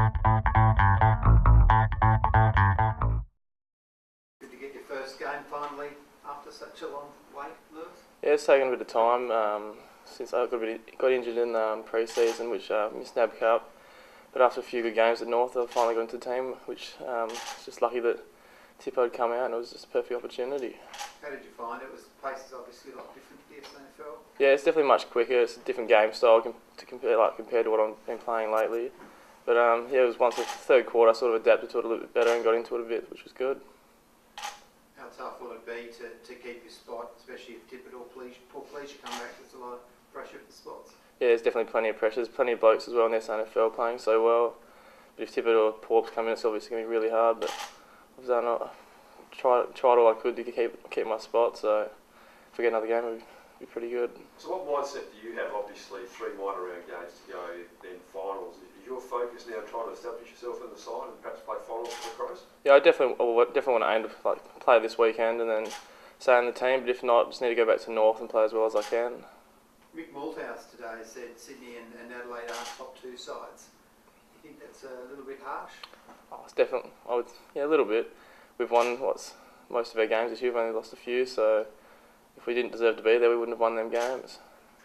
Good to get your first game finally after such a long wait, Lewis? Yeah, it's taken a bit of time since I got injured in pre-season, which missed NAB Cup. But after a few good games at North, I finally got into the team, which was just lucky that Tippo had come out, and it was just a perfect opportunity. How did you find it? The pace is obviously a lot different to the SNFL. Yeah, it's definitely much quicker. It's a different game style compared to what I've been playing lately. But yeah, it was once the third quarter I sort of adapted to it a little bit better and got into it a bit, which was good. How tough will it be to keep your spot, especially if Tippett or Port Felicia come back? There's a lot of pressure for the spots. Yeah, there's definitely plenty of pressure. There's plenty of blokes as well in the SNFL playing so well. But if Tippett or Port's come in, it's obviously going to be really hard. But I've tried all I could to keep my spot. So if we get another game, it would be pretty good. So what mindset do you have? Obviously, 3 minor round games to go, then finals. Is your focus now trying to establish yourself in the side and perhaps play finals for the Crows? Yeah, I definitely want to aim to play this weekend and then stay in the team. But if not, just need to go back to North and play as well as I can. Mick Malthouse today said Sydney and Adelaide aren't top 2 sides. Do you think that's a little bit harsh? Oh, it's definitely, a little bit. We've won most of our games this year. We've only lost a few, so if we didn't deserve to be there, we wouldn't have won them games.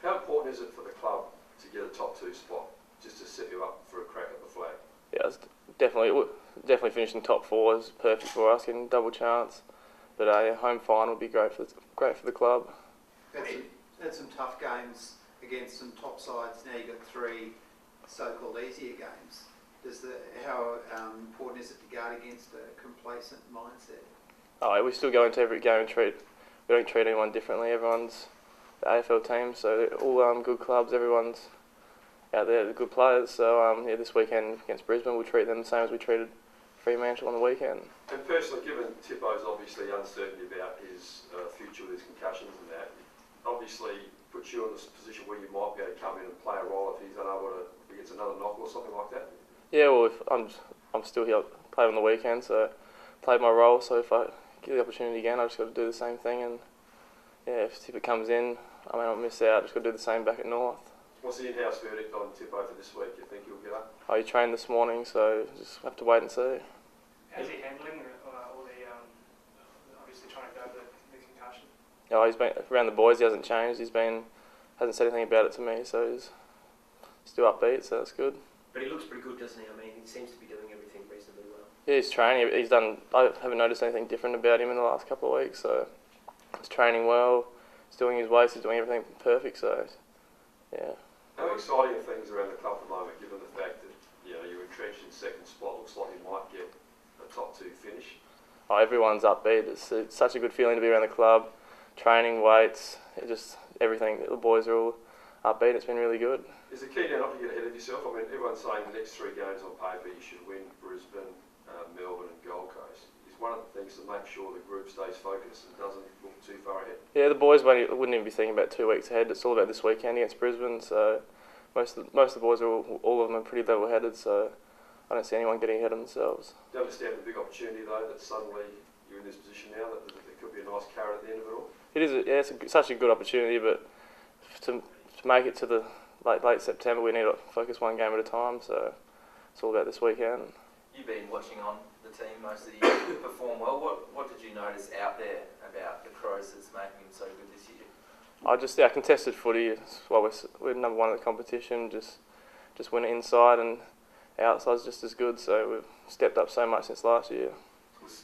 How important is it for the club to get a top 2 spot, just to set you up for a crack at the flag? Yeah, it's definitely finishing top 4 is perfect for us, getting double chance. But home final would be great for the club. Had some tough games against some top sides. Now you've got 3 so-called easier games. How important is it to guard against a complacent mindset? Oh, we still go into every game and we don't treat anyone differently. Everyone's the AFL team, so they're all good clubs. Everyone's out there, they're good players. So yeah, this weekend against Brisbane, we'll treat them the same as we treated Fremantle on the weekend. And personally, given Tippo's obviously uncertainty about his future with his concussions and that, obviously puts you in this position where you might be able to come in and play a role if he's unable to, if he gets another knock or something like that? Yeah, well, if I'm still here, play on the weekend, so played my role. So if I get the opportunity again, I just got to do the same thing. And yeah, if Tippo comes in, I may not miss out. I just got to do the same back at North. What's the in-house verdict on Tippo for this week? Do you think he'll get up? He trained this morning, so just have to wait and see. How's he handling all the obviously trying to go over the concussion? Oh, he's been around the boys. He hasn't changed. Hasn't said anything about it to me, so he's still upbeat. So that's good. But he looks pretty good, doesn't he? I mean, he seems to be doing everything reasonably well. Yeah, he's training. I haven't noticed anything different about him in the last couple of weeks. So he's training well. He's doing his weights. He's doing everything perfect. So yeah. How exciting are things around the club at the moment, given the fact that you're entrenched in second spot? Looks like you might get a top 2 finish. Oh, everyone's upbeat. It's such a good feeling to be around the club, training, weights, everything. The boys are all upbeat. It's been really good. Is the key now not to get ahead of yourself? I mean, everyone's saying the next 3 games on paper you should win Brisbane, Melbourne and Gold Coast. Is one of the things to make sure the group stays focused and doesn't look too far ahead? Yeah, the boys wouldn't even be thinking about 2 weeks ahead. It's all about this weekend against Brisbane. So most of the boys all of them are pretty level-headed. So I don't see anyone getting ahead of themselves. Do you understand the big opportunity though that suddenly you're in this position now that there could be a nice carrot at the end of it all? It is. Yeah, it's such a good opportunity, but to make it to the late September, we need to focus 1 game at a time. So it's all about this weekend. You've been watching on the team most of the year. You perform well. What did you notice out there about the Crows that's making them so good this year? Contested footy. Well, we're number 1 in the competition. Just win it inside and outside's just as good. So we've stepped up so much since last year. Was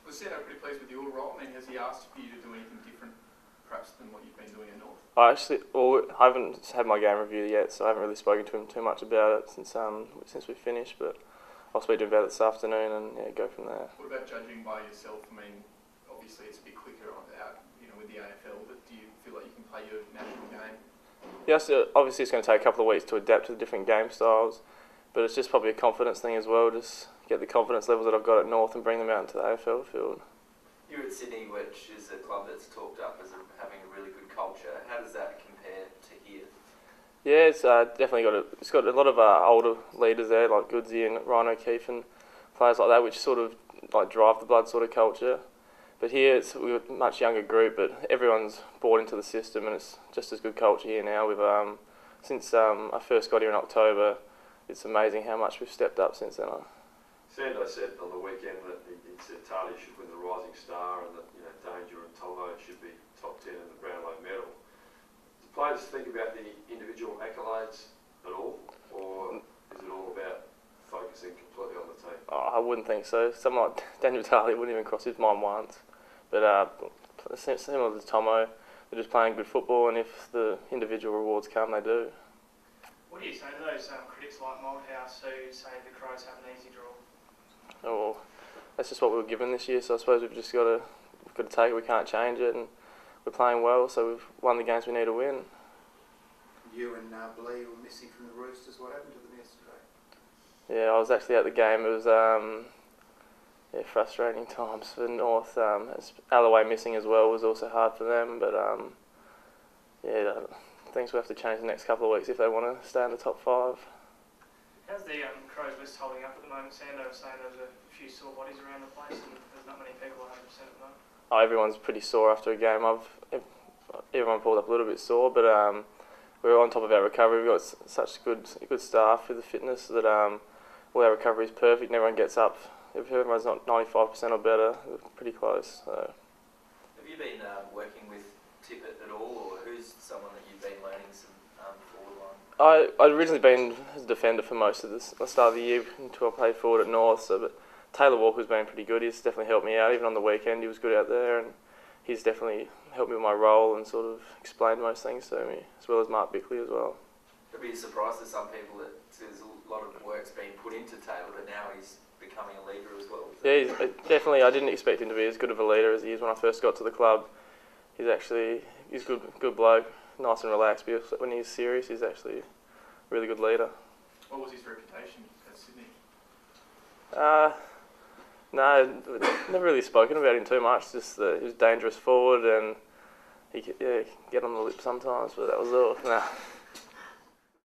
Seno pretty pleased with your role? I mean, has he asked for you to do anything different, perhaps, than what you've been doing at North? I haven't had my game review yet, so I haven't really spoken to him too much about it since we finished. But I'll speak to him about it this afternoon and go from there. What about judging by yourself? I mean, obviously it's a bit quicker out, with the AFL, but do you feel like you can play your national game? Yes, obviously it's going to take a couple of weeks to adapt to the different game styles, but it's just probably a confidence thing as well. Just get the confidence levels that I've got at North and bring them out into the AFL field. You're at Sydney, which is a club that's talked up as having a really good culture. How does that compare to here? Yeah, it's definitely got a lot of older leaders there, like Goodsy and Ryan O'Keefe and players like that, which sort of drive the blood sort of culture. But here we're a much younger group, but everyone's bought into the system, and it's just as good culture here now. We've since I first got here in October, it's amazing how much we've stepped up since then. Sando said on the weekend that he said Talia should win the Rising Star and that Danger and Tomo should be top 10 in the Brownlow medal. Do players think about the individual accolades at all, or is it all about focusing completely on the team? I wouldn't think so. Someone like Daniel Talia wouldn't even cross his mind once. But similar to Tomo, they're just playing good football, and if the individual rewards come, they do. What do you say to those critics like Malthouse who say the Crows have an easy draw? Oh, well, that's just what we were given this year, so I suppose we've just got to take it. We can't change it, and we're playing well, so we've won the games we need to win. You and Blee were missing from the Roosters. What happened to them yesterday? Yeah, I was actually at the game. It was frustrating times for North. Adelaide missing as well was also hard for them, but things will have to change the next couple of weeks if they want to stay in the top 5. How's the Crows list holding up at the moment? Sando was saying there's a few sore bodies around the place and there's not many people 100% at the moment. Oh, everyone's pretty sore after a game. Everyone pulled up a little bit sore, but we're on top of our recovery. We've got such good staff with the fitness that all our recovery is perfect and everyone gets up. If everyone's not 95% or better, we're pretty close. So. Have you been working with Tippett at all, or who's someone that you've been learning some forward line? I'd originally been a defender for most of the start of the year until I played forward at North. But Taylor Walker's been pretty good. He's definitely helped me out. Even on the weekend, he was good out there, and he's definitely helped me with my role and sort of explained most things to me, as well as Mark Bickley as well. It'd be a surprise to some people that there's a lot of work's been put into Taylor, but now he's becoming a leader as well. Yeah, he's, definitely. I didn't expect him to be as good of a leader as he is when I first got to the club. He's good bloke, nice and relaxed, but when he's serious, he's actually a really good leader. What was his reputation at Sydney? No, never really spoken about him too much. Just that he was dangerous forward and he could get on the lip sometimes, but that was all. Nah.